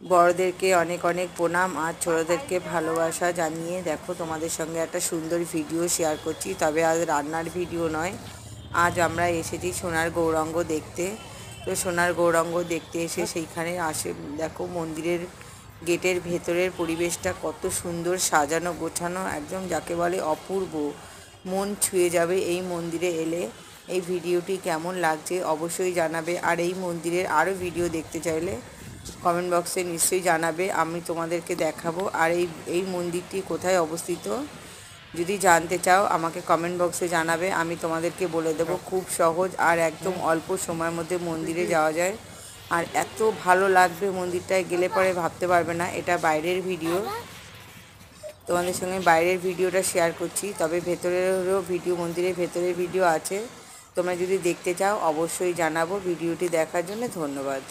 বড়দেরকে অনেক অনেক প্রণাম আর ছোটদেরকে ভালোবাসা জানিয়ে দেখো তোমাদের সঙ্গে একটা সুন্দর ভিডিও শেয়ার করছি। তবে আজ রান্নার ভিডিও নয়, আজ আমরা এসেছি সোনার গৌরাঙ্গ দেখতে। তো সোনার গৌরাঙ্গ দেখতে এসে সেইখানে দেখো মন্দিরের গেটের ভেতরের পরিবেশটা কত সুন্দর সাজানো গোছানো, একদম যাকে বলে অপূর্ব, মন ছুঁয়ে যাবে এই মন্দিরে এলে। এই ভিডিওটি কেমন লাগছে অবশ্যই জানাবে, আর এই মন্দিরের আরও ভিডিও দেখতে চাইলে কমেন্ট বক্সে নিশ্চয়ই জানাবে, আমি তোমাদেরকে দেখাবো। আর এই মন্দিরটি কোথায় অবস্থিত যদি জানতে চাও আমাকে কমেন্ট বক্সে জানাবে, আমি তোমাদেরকে বলে দেবো। খুব সহজ আর একদম অল্প সময়ের মধ্যে মন্দিরে যাওয়া যায়, আর এত ভালো লাগবে মন্দিরটায় গেলে পরে ভাবতে পারবে না। এটা বাইরের ভিডিও, তোমাদের সঙ্গে বাইরের ভিডিওটা শেয়ার করছি, তবে ভেতরেরও ভিডিও, মন্দিরের ভেতরের ভিডিও আছে। তোমরা যদি দেখতে চাও অবশ্যই জানাবো। ভিডিওটি দেখার জন্য ধন্যবাদ।